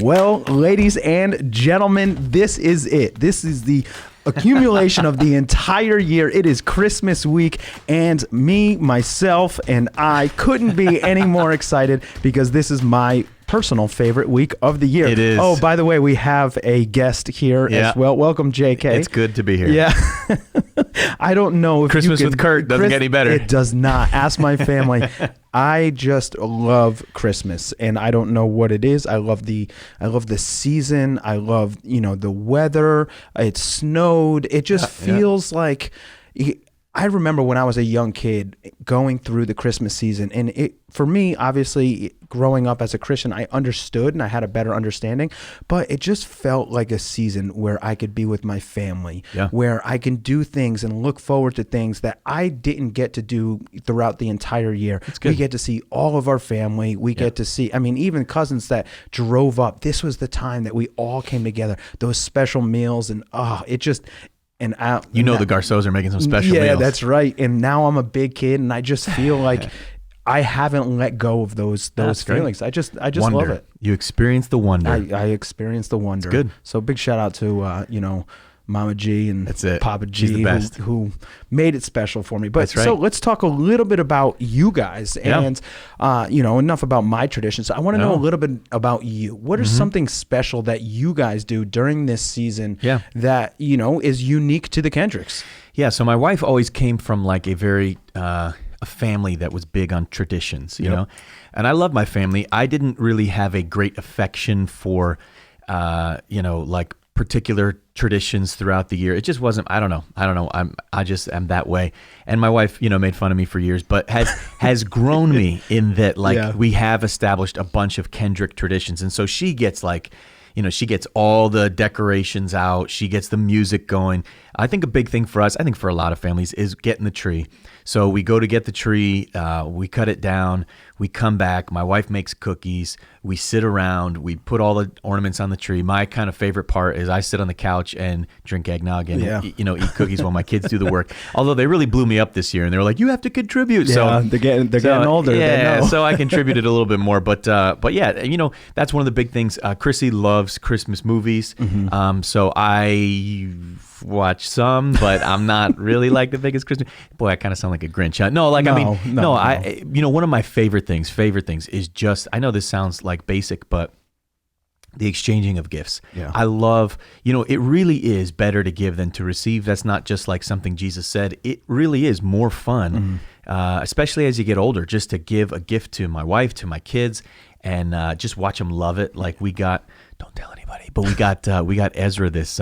Well, ladies and gentlemen, this is it. This is the accumulation of the entire year. It is Christmas week, and me, myself, and I couldn't be any more excited because this is my personal favorite week of the year. It is. Oh, by the way, we have a guest here as well. Welcome, JK. It's good to be here. Yeah. I don't know if Christmas with Kurt doesn't get any better. It does not. Ask my family. I just love Christmas, and I don't know what it is. I love the season. I love, the weather. It snowed. It just feels like I remember when I was a young kid going through the Christmas season, and for me, obviously, growing up as a Christian, I understood and I had a better understanding, but it just felt like a season where I could be with my family, where I can do things and look forward to things that I didn't get to do throughout the entire year. We get to see all of our family. We get to see, even cousins that drove up. This was the time that we all came together, those special meals, and it just... And the Garceaus are making some special meals. Yeah, that's right. And now I'm a big kid, and I just feel like I haven't let go of those feelings. I just love it. You experience the wonder. I experience the wonder. It's good. So big shout out to Mama G and Papa G who made it special for me. But so let's talk a little bit about you guys and enough about my traditions. I want to know a little bit about you. What is something special that you guys do during this season that is unique to the Kendricks? Yeah, so my wife always came from like a very a family that was big on traditions, you know. And I love my family. I didn't really have a great affection for like particular traditions throughout the year. It just wasn't, I don't know. I just am that way. And my wife, made fun of me for years, but has grown me in that we have established a bunch of Kendrick traditions. And so she gets she gets all the decorations out. She gets the music going. I think a big thing for us, I think for a lot of families, is getting the tree. So we go to get the tree, we cut it down, we come back, my wife makes cookies, we sit around, we put all the ornaments on the tree. My kind of favorite part is I sit on the couch and drink eggnog and eat cookies while my kids do the work. Although they really blew me up this year and they were like, you have to contribute. Yeah, so they're getting older. Yeah, so I contributed a little bit more. But yeah, that's one of the big things. Chrissy loves Christmas movies. So I watch some, but I'm not really like the biggest Christmas. Boy, I kind of sound like a Grinch. One of my favorite things is just, I know this sounds like basic, but the exchanging of gifts. Yeah. I love, it really is better to give than to receive. That's not just like something Jesus said. It really is more fun, especially as you get older, just to give a gift to my wife, to my kids, and just watch them love it. Like don't tell anybody, but we got Ezra this,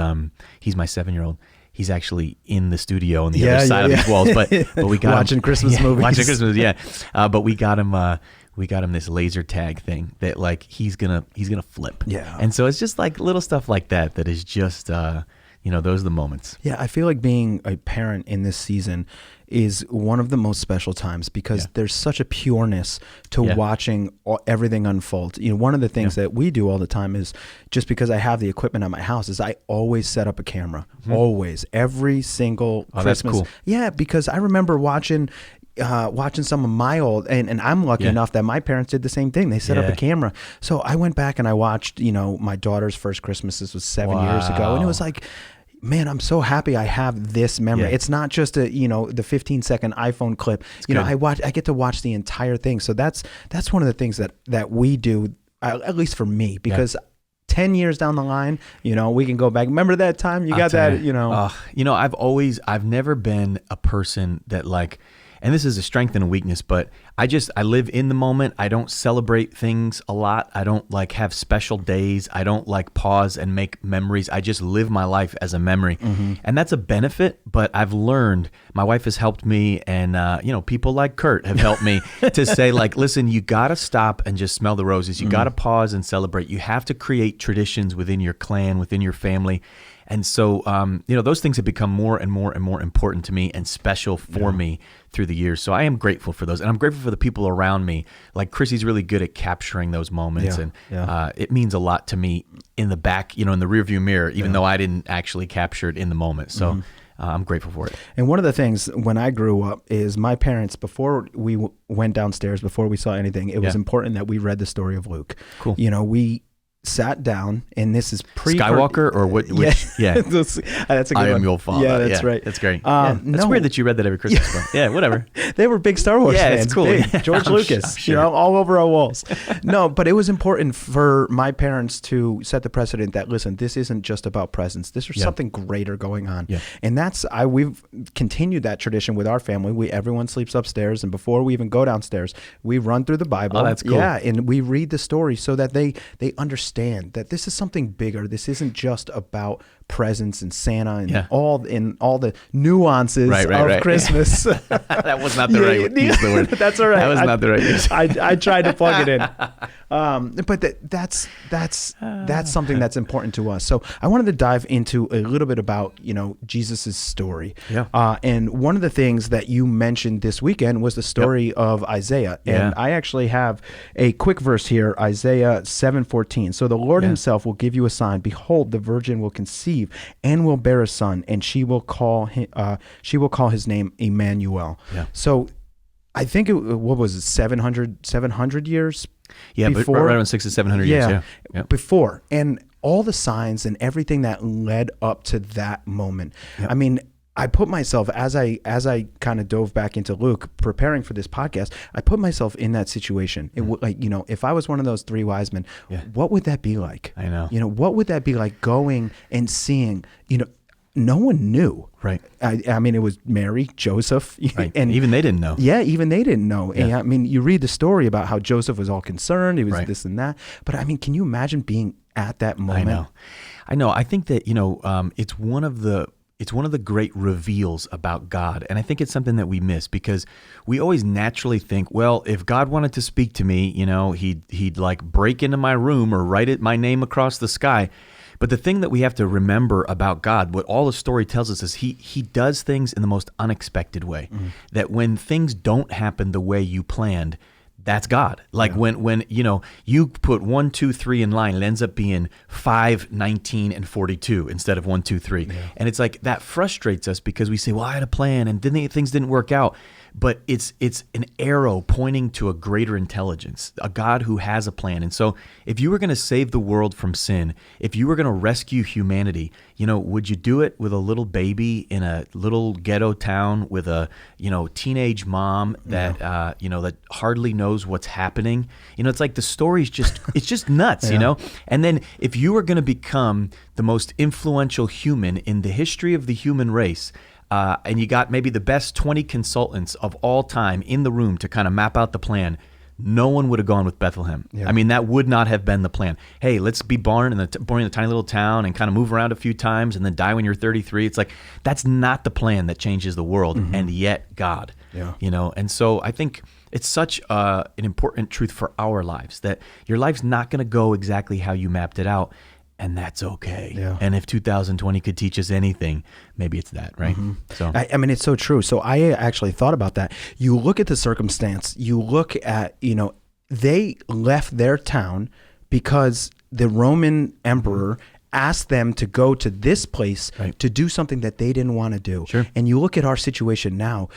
he's my 7-year-old. He's actually in the studio on the other side of these walls, but we got watching Christmas movies. Watching Christmas, but we got him this laser tag thing that he's gonna flip. Yeah. And so it's just like little stuff like that is just those are the moments. Yeah, I feel like being a parent in this season is one of the most special times because there's such a pureness to watching everything unfold. One of the things that we do all the time is, just because I have the equipment at my house, is I always set up a camera. Always. Every single Christmas. That's cool. Yeah, because I remember watching some of my old, and I'm lucky enough that my parents did the same thing. They set up a camera. So I went back and I watched, my daughter's first Christmas. This was 7 years ago. And it was like, man, I'm so happy I have this memory. Yeah. It's not just the 15-second iPhone clip. I get to watch the entire thing. So that's one of the things that we do, at least for me, because 10 years down the line, we can go back. Remember that time you got that, I've never been a person that and this is a strength and a weakness, but I live in the moment. I don't celebrate things a lot. I don't have special days. I don't pause and make memories. I just live my life as a memory. And that's a benefit, but I've learned, my wife has helped me, and people like Kurt have helped me to say listen, you got to stop and just smell the roses. You got to pause and celebrate. You have to create traditions within your clan, within your family. And so, those things have become more and more and more important to me and special for me through the years. So I am grateful for those. And I'm grateful for the people around me. Like Chrissy's really good at capturing those moments. It means a lot to me in the back, in the rearview mirror, even though I didn't actually capture it in the moment. So I'm grateful for it. And one of the things when I grew up is my parents, before we went downstairs, before we saw anything, it was important that we read the story of Luke. Cool. We sat down, and this is Skywalker or what? Which, yeah. That's a good I one. am your father. Yeah, that's right. That's great. That's That's weird that you read that every Christmas. But yeah, whatever. They were big Star Wars fans. It's cool. Big. George Lucas, sure. all over our walls. No, but it was important for my parents to set the precedent that, listen, this isn't just about presents. This is something greater going on. Yeah. And we've continued that tradition with our family. Everyone sleeps upstairs, and before we even go downstairs, we run through the Bible. Oh, that's cool. Yeah, and we read the story so that they understand that this is something bigger. This isn't just about presents and Santa and all the nuances of Christmas. That was not the right use of the word. That's all right. That was not the right use. I tried to plug it in. But that's something that's important to us. So I wanted to dive into a little bit about, Jesus's story. Yeah. And one of the things that you mentioned this weekend was the story of Isaiah. And I actually have a quick verse here, Isaiah 7:14. So the Lord himself will give you a sign. Behold, the virgin will conceive and will bear a son, and she will call his name Emmanuel. Yeah. So I think what was it, 700 years? Yeah, before? But right around 600 to 700 years. Yeah. Before. And all the signs and everything that led up to that moment. Yep. I mean, I put myself, as I kind of dove back into Luke, preparing for this podcast, I put myself in that situation. It would, if I was one of those three wise men, what would that be like? I know. What would that be like, going and seeing, no one knew. Right. I mean, it was Mary, Joseph. Right. And even they didn't know. Yeah, even they didn't know. Yeah. And I mean, you read the story about how Joseph was all concerned. He was this and that. But I mean, can you imagine being at that moment? I know. I think that, it's one of the great reveals about God. And I think it's something that we miss, because we always naturally think, well, if God wanted to speak to me, he'd like break into my room or write my name across the sky. But the thing that we have to remember about God, what all the story tells us, is he does things in the most unexpected way. Mm-hmm. That when things don't happen the way you planned, that's God. Like when you put 1, 2, 3 in line, it ends up being 5, 19, and 42 instead of 1, 2, 3. Yeah. And it's like that frustrates us, because we say, well, I had a plan and then things didn't work out. But it's an arrow pointing to a greater intelligence, a God who has a plan. And so if you were going to save the world from sin, if you were going to rescue humanity, would you do it with a little baby in a little ghetto town with a, teenage mom that, that hardly knows what's happening? It's like the story's it's just nuts, And then if you were going to become the most influential human in the history of the human race, and you got maybe the best 20 consultants of all time in the room to kind of map out the plan, no one would have gone with Bethlehem. Yeah. I mean, that would not have been the plan. Hey, let's be born in a tiny little town and kind of move around a few times and then die when you're 33. It's like, that's not the plan that changes the world. Mm-hmm. And yet God, and so I think it's such an important truth for our lives, that your life's not going to go exactly how you mapped it out. And that's okay. Yeah. And if 2020 could teach us anything, maybe it's that, right? Mm-hmm. So I mean, it's so true. So I actually thought about that. You look at the circumstance, you look at, they left their town because the Roman emperor asked them to go to this place to do something that they didn't want to do. Sure. And you look at our situation now,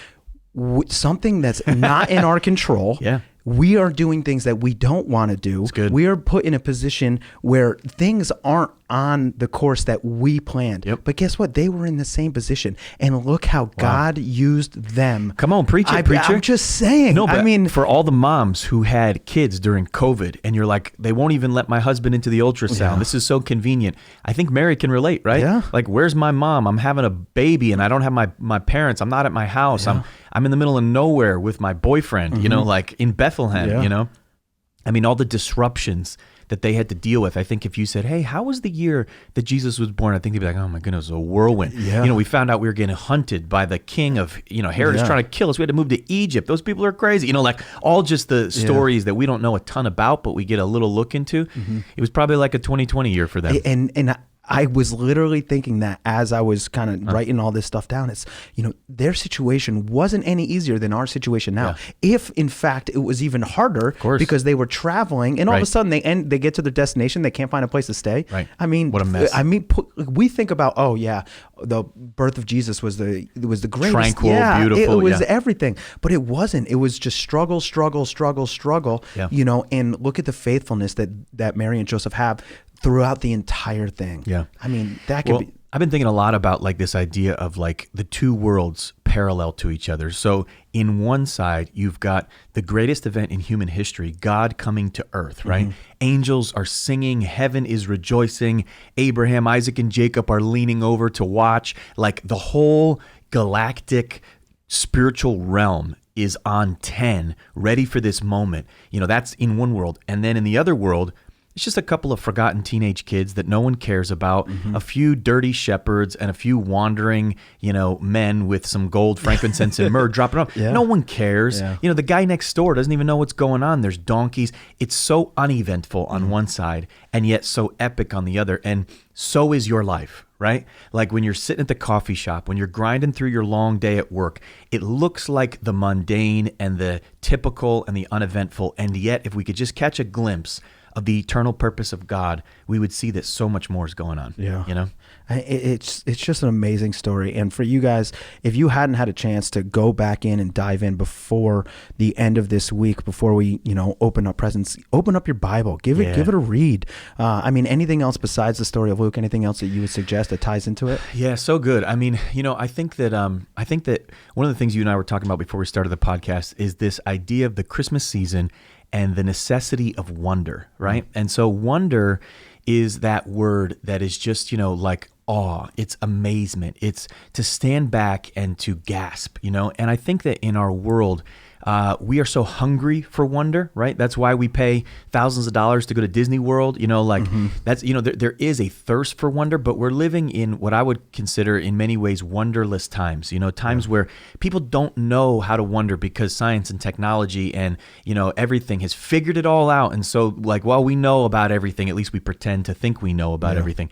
something that's not in our control. Yeah. We are doing things that we don't want to do. It's good. We are put in a position where things aren't on the course that we planned. Yep. But guess what? They were in the same position. And look how God used them. Come on, preach it, preacher. I'm just saying. No, but I mean, for all the moms who had kids during COVID, and you're like, they won't even let my husband into the ultrasound. Yeah. This is so convenient. I think Mary can relate, right? Yeah. Like, where's my mom? I'm having a baby and I don't have my parents. I'm not at my house. Yeah. I'm in the middle of nowhere with my boyfriend, Mm-hmm. like in Bethlehem, I mean, all the disruptions that they had to deal with. I think if you said, hey, how was the year that Jesus was born? I think they'd be like, oh my goodness, a whirlwind. Yeah. We found out we were getting hunted by the king of, Herod is trying to kill us. We had to move to Egypt. Those people are crazy. Like all just the stories that we don't know a ton about, but we get a little look into. Mm-hmm. It was probably like a 2020 year for them. And I was literally thinking that as I was kind of writing all this stuff down. It's, their situation wasn't any easier than our situation now. Yeah. If in fact it was even harder because they were traveling and all of a sudden they get to their destination, they can't find a place to stay. Right. I mean, what a mess. I mean, we think about, the birth of Jesus was the greatest. Tranquil, beautiful. It was everything, but it wasn't. It was just struggle. Yeah. And look at the faithfulness that Mary and Joseph have throughout the entire thing. Yeah. I mean, that could be. I've been thinking a lot about like this idea of like the two worlds parallel to each other. So in one side, you've got the greatest event in human history, God coming to earth, right? Mm-hmm. Angels are singing, heaven is rejoicing, Abraham, Isaac, and Jacob are leaning over to watch. Like the whole galactic spiritual realm is on 10, ready for this moment. That's in one world. And then in the other world, it's just a couple of forgotten teenage kids that no one cares about, a few dirty shepherds and a few wandering, men with some gold, frankincense, and myrrh dropping off. Yeah. No one cares. Yeah. The guy next door doesn't even know what's going on. There's donkeys. It's so uneventful on one side and yet so epic on the other. And so is your life, right? Like when you're sitting at the coffee shop, when you're grinding through your long day at work, it looks like the mundane and the typical and the uneventful. And yet, if we could just catch a glimpse of the eternal purpose of God, we would see that so much more is going on. Yeah. It's just an amazing story. And for you guys, if you hadn't had a chance to go back in and dive in before the end of this week, before we, open up presents, open up your Bible, give it a read. Anything else besides the story of Luke, anything else that you would suggest that ties into it? Yeah, so good. I think that one of the things you and I were talking about before we started the podcast is this idea of the Christmas season and the necessity of wonder, right? Mm-hmm. And so wonder is that word that is just, like awe, it's amazement, it's to stand back and to gasp, and I think that in our world, we are so hungry for wonder, right? That's why we pay thousands of dollars to go to Disney World, that's, there is a thirst for wonder, but we're living in what I would consider in many ways wonderless times, times where people don't know how to wonder because science and technology and, everything has figured it all out. And so while we know about everything, at least we pretend to think we know about everything.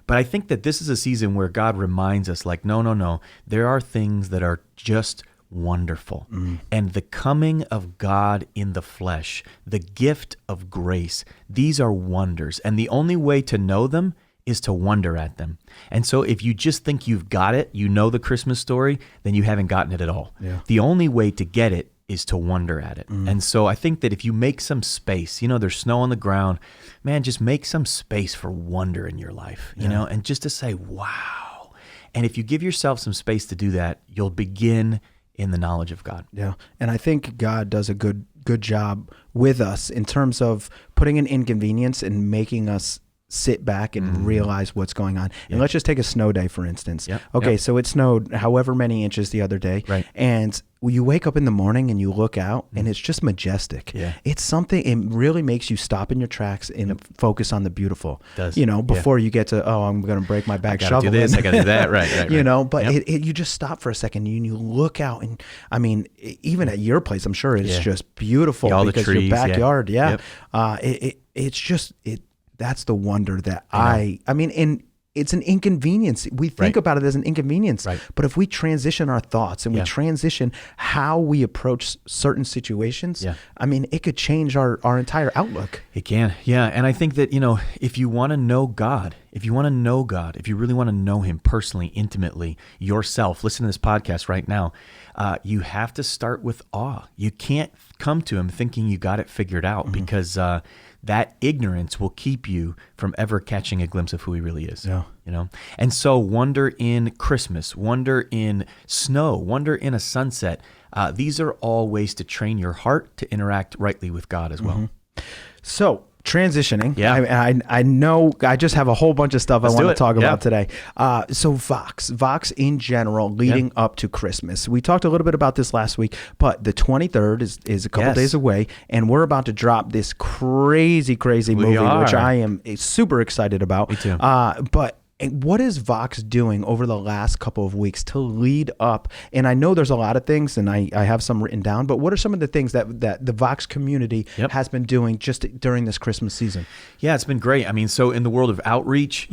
But I think that this is a season where God reminds us no, there are things that are just wonderful. And the coming of God in the flesh, the gift of grace, these are wonders. And the only way to know them is to wonder at them. And so if you just think you've got it, the Christmas story, then you haven't gotten it at all. Yeah. The only way to get it is to wonder at it. And so I think that if you make some space, there's snow on the ground, man, just make some space for wonder in your life, and just to say, wow. And if you give yourself some space to do that, you'll begin in the knowledge of God. Yeah. And I think God does a good job with us in terms of putting an inconvenience and making us sit back and realize what's going on. And let's just take a snow day, for instance. Okay, so it snowed however many inches the other day. Right. And you wake up in the morning and you look out and it's just majestic. Yeah. It's something, it really makes you stop in your tracks and focus on the beautiful. It does. Before you get to, I'm going to break my back shoveling. I got to do this, I got to do that. Right. But you just stop for a second and you look out and, even at your place, I'm sure it's just beautiful all because the trees, your backyard. Yep. It's just, that's the wonder that and it's an inconvenience. We think about it as an inconvenience, but if we transition our thoughts and we transition how we approach certain situations, it could change our entire outlook. It can. Yeah. And I think that, if you want to know God, if you really want to know him personally, intimately, yourself, listen to this podcast right now, you have to start with awe. You can't come to him thinking you got it figured out because that ignorance will keep you from ever catching a glimpse of who he really is. Yeah. And so wonder in Christmas, wonder in snow, wonder in a sunset. These are all ways to train your heart to interact rightly with God as well. So transitioning. Yeah. I know I just have a whole bunch of stuff I want to talk about today. So Vox in general, leading up to Christmas. We talked a little bit about this last week, but the 23rd is a couple days away, and we're about to drop this crazy movie, which I am super excited about. Me too. But And what is Vox doing over the last couple of weeks to lead up? And I know there's a lot of things, and I have some written down, but what are some of the things that the Vox community has been doing just during this Christmas season? Yeah, it's been great. I mean, so in the world of outreach,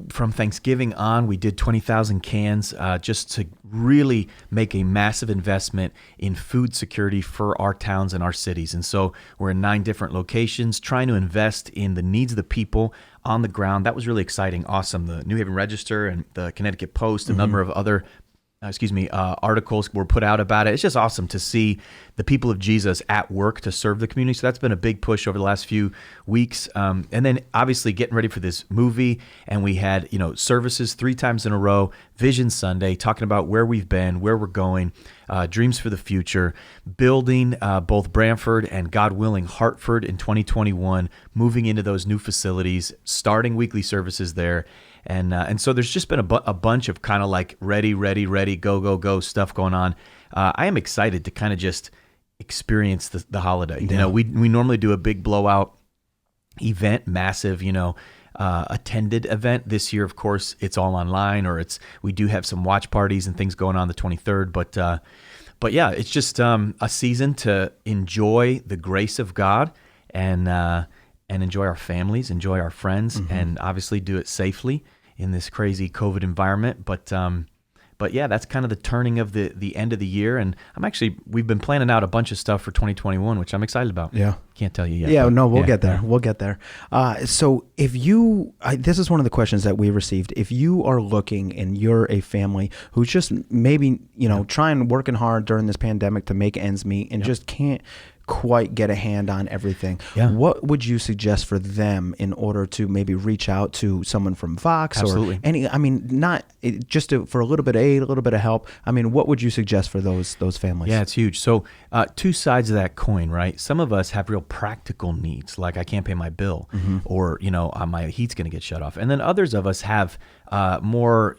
from Thanksgiving on, we did 20,000 cans just to really make a massive investment in food security for our towns and our cities. And so we're in 9 different locations trying to invest in the needs of the people on the ground. That was really exciting. Awesome. The New Haven Register and the Connecticut Post, a number of other articles were put out about it. It's just awesome to see the people of Jesus at work to serve the community. So that's been a big push over the last few weeks. And then obviously getting ready for this movie. And we had, services 3 times in a row, Vision Sunday, talking about where we've been, where we're going, dreams for the future, building both Brantford and, God willing, Hartford in 2021, moving into those new facilities, starting weekly services there. And so there's just been a bunch of kind of like ready, go stuff going on. I am excited to kind of just experience the holiday. Yeah. We normally do a big blowout event, massive, attended event. This year, of course, it's all online, or we do have some watch parties and things going on the 23rd. But yeah, it's just a season to enjoy the grace of God and enjoy our families, enjoy our friends, and obviously do it safely in this crazy COVID environment. But yeah, that's kind of the turning of the end of the year. And we've been planning out a bunch of stuff for 2021, which I'm excited about. Yeah. Can't tell you yet. Yeah, no, we'll get there. We'll get there. So if this is one of the questions that we received. If you are looking and you're a family who's just maybe, working hard during this pandemic to make ends meet and just can't quite get a hand on everything. Yeah. What would you suggest for them in order to maybe reach out to someone from Vox? Absolutely. Or for a little bit of aid, a little bit of help. What would you suggest for those families? Yeah, it's huge. So 2 sides of that coin, right? Some of us have real practical needs, like I can't pay my bill, or, my heat's going to get shut off. And then others of us have more,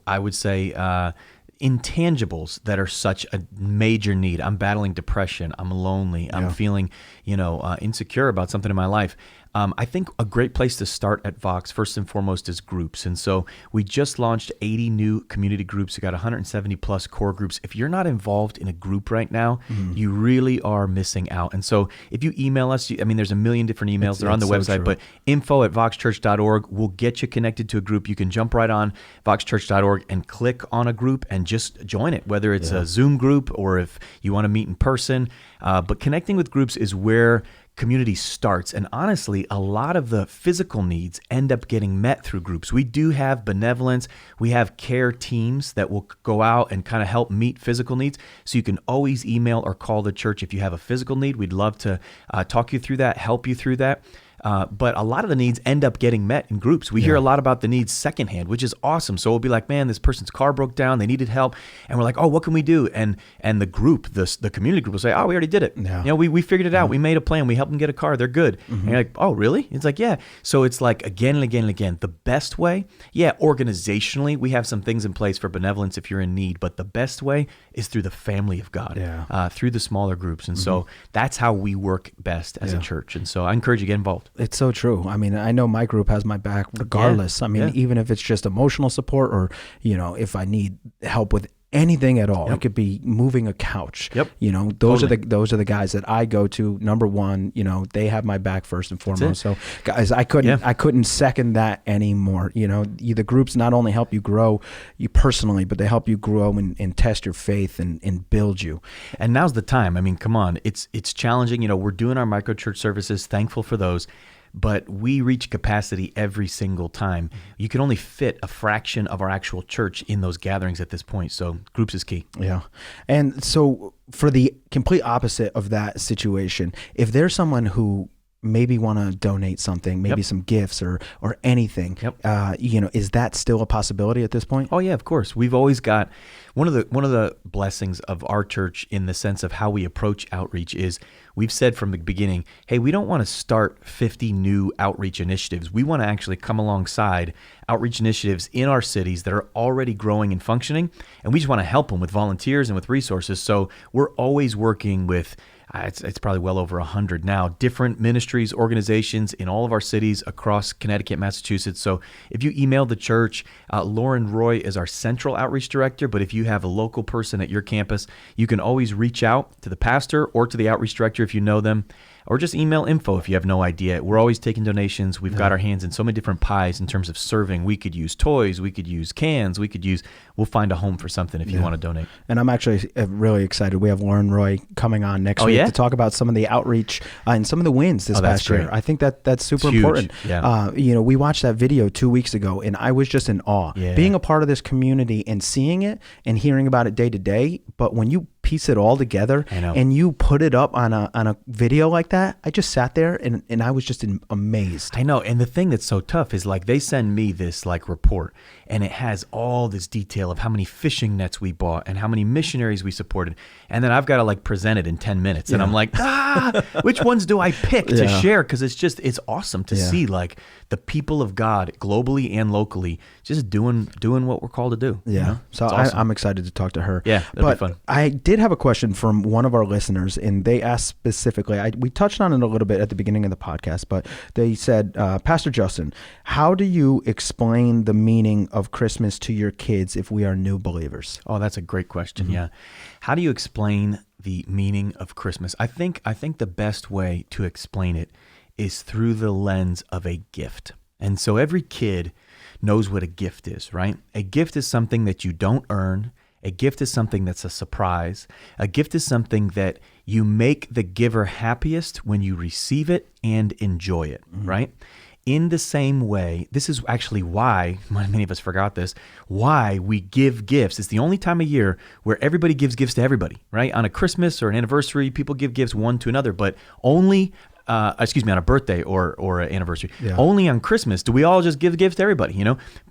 I would say, intangibles that are such a major need. I'm battling depression. I'm lonely. I'm feeling, insecure about something in my life. I think a great place to start at Vox, first and foremost, is groups. And so we just launched 80 new community groups. We got 170 plus core groups. If you're not involved in a group right now, you really are missing out. And so if you email us, there's a million different emails. They're on the website, true. But info@voxchurch.org will get you connected to a group. You can jump right on voxchurch.org and click on a group and just join it, whether it's a Zoom group or if you want to meet in person. But connecting with groups is where community starts. And honestly, a lot of the physical needs end up getting met through groups. We do have benevolence. We have care teams that will go out and kind of help meet physical needs. So you can always email or call the church if you have a physical need. We'd love to talk you through that, help you through that. But a lot of the needs end up getting met in groups. We hear a lot about the needs secondhand, which is awesome. So we'll be like, man, this person's car broke down. They needed help. And we're like, oh, what can we do? And the group, the community group will say, oh, we already did it. Yeah. We figured it out. We made a plan. We helped them get a car. They're good. And you're like, oh, really? It's like, yeah. So it's like again and again and again. The best way, organizationally, we have some things in place for benevolence if you're in need. But the best way is through the family of God, through the smaller groups. And so that's how we work best as a church. And so I encourage you to get involved. It's so true. I know my group has my back regardless. Even if it's just emotional support or, if I need help with anything at all, it could be moving a couch. Those are the guys that I go to. Number one, they have my back first and foremost. So guys, I couldn't second that anymore. The groups not only help you grow you personally, but they help you grow and test your faith and build you. And now's the time. Come on. It's challenging. We're doing our micro church services, thankful for those. But we reach capacity every single time. You can only fit a fraction of our actual church in those gatherings at this point. So groups is key. Yeah. And so for the complete opposite of that situation, if there's someone who maybe want to donate something, maybe some gifts or anything, is that still a possibility at this point? Oh yeah, of course. We've always got one of the blessings of our church in the sense of how we approach outreach is we've said from the beginning, hey, we don't want to start 50 new outreach initiatives. We want to actually come alongside outreach initiatives in our cities that are already growing and functioning, and we just want to help them with volunteers and with resources. So we're always working with It's probably well over 100 now, different ministries, organizations in all of our cities across Connecticut, Massachusetts. So if you email the church, Lauren Roy is our central outreach director, but if you have a local person at your campus, you can always reach out to the pastor or to the outreach director if you know them, or just email info if you have no idea. We're always taking donations. We've got our hands in so many different pies in terms of serving. We could use toys. We could use cans. We'll find a home for something if you want to donate. And I'm actually really excited. We have Lauren Roy coming on next week to talk about some of the outreach and some of the wins this past year. I think that's super important. Yeah. We watched that video 2 weeks ago, and I was just in awe. Yeah. Being a part of this community and seeing it and hearing about it day to day, but when you piece it all together and you put it up on a video like that, I just sat there and I was just amazed. I know. And the thing that's so tough is like they send me this like report and it has all this detail of how many fishing nets we bought and how many missionaries we supported. And then I've got to like present it in 10 minutes. And I'm like, which ones do I pick to share? Because it's awesome to see like the people of God globally and locally just doing what we're called to do. Yeah. You know? So awesome. I'm excited to talk to her. Yeah, that'll be fun. I did have a question from one of our listeners, and they asked specifically, we touched on it a little bit at the beginning of the podcast, but they said, Pastor Justin, how do you explain the meaning of Christmas to your kids if we are new believers? Oh, that's a great question. Yeah. How do you explain the meaning of Christmas? I think the best way to explain it is through the lens of a gift. And so every kid knows what a gift is, right? A gift is something that you don't earn. A gift is something that's a surprise. A gift is something that you make the giver happiest when you receive it and enjoy it, right? In the same way, this is actually why, many of us forgot this, why we give gifts. It's the only time of year where everybody gives gifts to everybody, right? On a Christmas or an anniversary, people give gifts one to another, but only on a birthday or an anniversary. Yeah. Only on Christmas do we all just give gifts to everybody,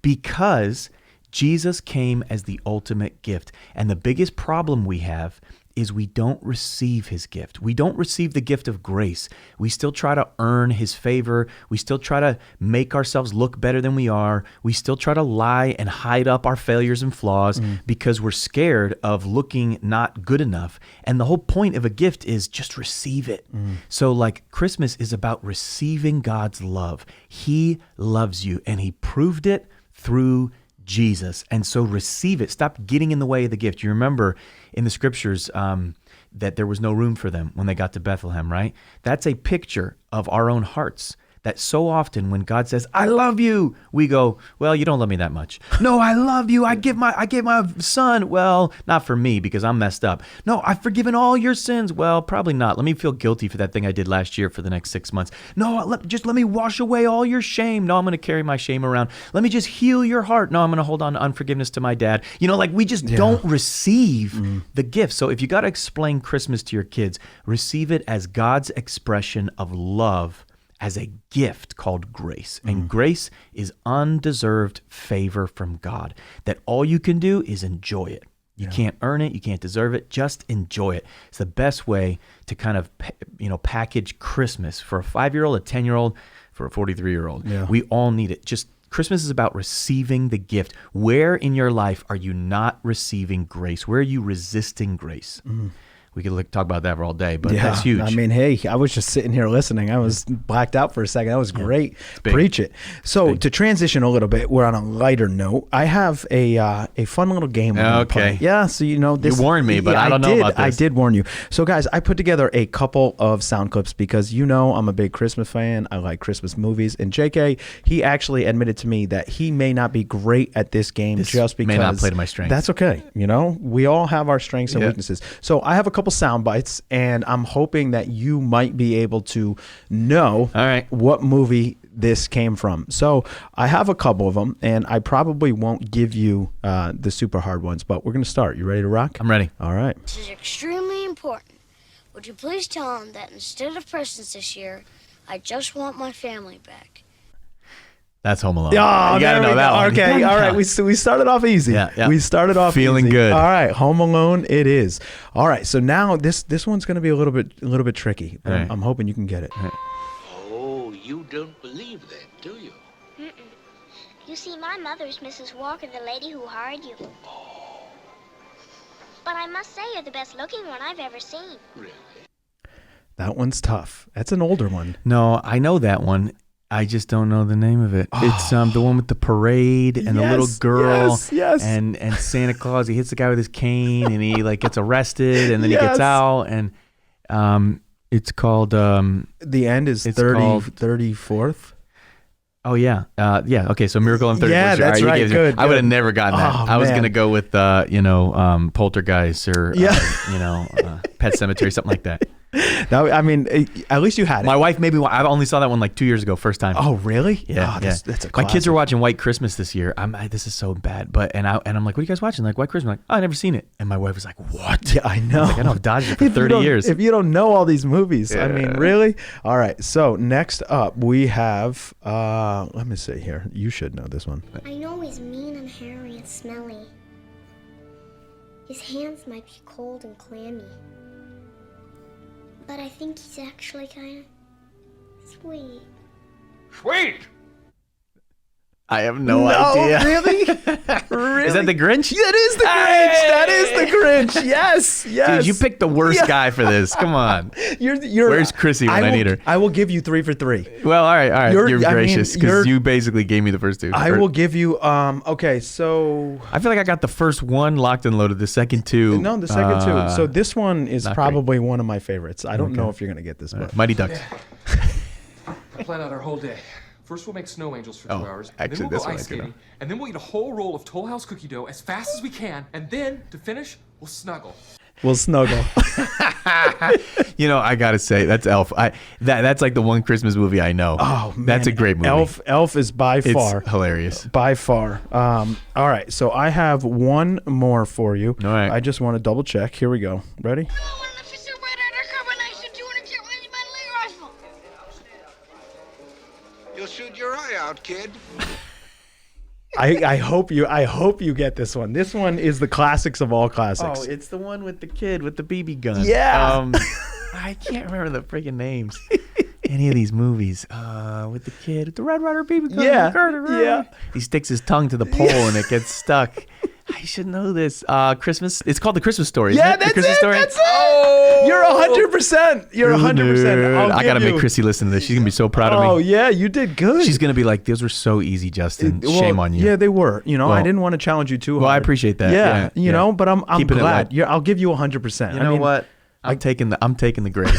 because Jesus came as the ultimate gift. And the biggest problem we have is we don't receive his gift. We don't receive the gift of grace. We still try to earn his favor. We still try to make ourselves look better than we are. We still try to lie and hide up our failures and flaws because we're scared of looking not good enough. And the whole point of a gift is just receive it. So like Christmas is about receiving God's love. He loves you and he proved it through Jesus. And so receive it. Stop getting in the way of the gift. You remember in the scriptures that there was no room for them when they got to Bethlehem, right? That's a picture of our own hearts. That so often when God says, I love you, we go, well, you don't love me that much. No, I love you. I gave my son. Well, not for me because I'm messed up. No, I've forgiven all your sins. Well, probably not. Let me feel guilty for that thing I did last year for the next 6 months. No, just let me wash away all your shame. No, I'm going to carry my shame around. Let me just heal your heart. No, I'm going to hold on to unforgiveness to my dad. We just don't receive the gift. So if you got to explain Christmas to your kids, receive it as God's expression of love as a gift called grace. And grace is undeserved favor from God that all you can do is enjoy it. You can't earn it. You can't deserve it. Just enjoy it. It's the best way to kind of, package Christmas for a 5-year-old, a 10-year-old, for a 43-year-old. Yeah. We all need it. Christmas is about receiving the gift. Where in your life are you not receiving grace? Where are you resisting grace? We could talk about that for all day, but that's huge. I mean, hey, I was just sitting here listening. I was blacked out for a second. That was great. Preach it. So to transition a little bit, we're on a lighter note. I have a fun little game. Okay. Yeah. So this. You warned me, but I don't know about this. I did warn you. So guys, I put together a couple of sound clips because I'm a big Christmas fan. I like Christmas movies, and JK, he actually admitted to me that he may not be great at this game just because may not play to my strengths. That's okay. We all have our strengths and weaknesses. So I have a couple sound bites, and I'm hoping that you might be able to know what movie this came from. So I have a couple of them, and I probably won't give you the super hard ones, but we're going to start. You ready to rock? I'm ready. All right. This is extremely important. Would you please tell him that instead of presents this year, I just want my family back? That's Home Alone. Oh, you got to know that one. Okay, all right. We started off easy. Yeah. We started off feeling easy. good. All right, Home Alone it is. All right, so now this one's going to be a little bit tricky. But I'm hoping you can get it. Oh, you don't believe that, do you? Mm-mm. You see, my mother's Mrs. Walker, the lady who hired you. Oh, But I must say you're the best looking one I've ever seen. really? That one's tough. That's an older one. No, I know that one. I just don't know the name of it. It's the one with the parade and the little girl. Yes. And Santa Claus, he hits the guy with his cane and he like gets arrested and then he gets out and it's called The End is 34th. Oh yeah. Okay. So Miracle on 34th. Yeah, that's right. Good. I would have never gotten that. Oh, I was man. gonna go with Poltergeist or Pet Cemetery, something like that. No, I mean, at least you had it. My wife maybe I only saw that one like 2 years ago, first time. Oh, really? Yeah, Oh, that's a My classic. kids are watching White Christmas this year. This is so bad, but and I'm like, what are you guys watching? Like White Christmas. I'm like, oh, I never seen it. And my wife was like, what? Yeah, I know. I know, I've dodged it for 30 years. If you don't know all these movies, I mean, really? All right. So next up, we have. Let me see here. You should know this one. I know he's mean and hairy and smelly. His hands might be cold and clammy. But I think he's actually kind of sweet. Sweet! I have no idea. Really? Really? Is that the Grinch? That is the Grinch. That is the Grinch. Yes. Yes. Dude, you picked the worst guy for this. Come on. You're. Where's Chrissy when I need her? I will give you 3 for 3. Well, all right. You're I mean, gracious because you basically gave me the first two. I will give you. Okay, so. I feel like I got the first one locked and loaded. The second two. No, the second two. So this one is not probably one of my favorites. I don't know if you're gonna get this one. Mighty Ducks. Plan out our whole day. First, we'll make snow angels for 2 hours. actually, then we'll this go one ice I do know. skating. And then we'll eat a whole roll of Toll House cookie dough as fast as we can. And then, to finish, we'll snuggle. We'll snuggle. I gotta say that's Elf. That's like the one Christmas movie I know. Oh man, that's a great movie. Elf is by far hilarious. By far. All right, so I have one more for you. All right. I just want to double check. Here we go. Ready? You'll shoot your eye out, kid. I hope you get this one. This one is the classics of all classics. Oh, it's the one with the kid with the BB gun. Yeah. I can't remember the freaking names. Any of these movies with the kid with the Red Ryder BB gun. Yeah. He sticks his tongue to the pole and it gets stuck. I should know this. Christmas. It's called The Christmas Story. Yeah, isn't it? that's The Christmas it. Story. That's it. You're 100%. You're 100%. I gotta make Chrissy listen to this. She's gonna be so proud of me. Oh yeah, you did good. She's gonna be like, "Those were so easy, Justin. Shame on you." Yeah, they were. I Well- didn't want to challenge you too hard. Well, I appreciate that. Yeah, Yeah. but I'm Keeping it glad. light. I'll give you 100%. You know what? I'm taking the grade.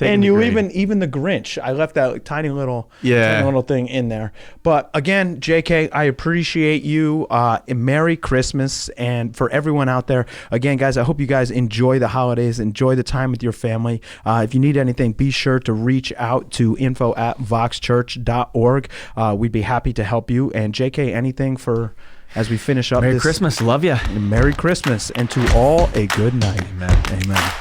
And you even the Grinch, I left that tiny little thing in there. But again, JK, I appreciate you. Merry Christmas, and for everyone out there, again, guys, I hope you guys enjoy the holidays, enjoy the time with your family. If you need anything, be sure to reach out to info@voxchurch.org. We'd be happy to help you. And JK, anything for as we finish up? Merry Christmas, love ya. Merry Christmas, and to all a good night. Amen. Amen.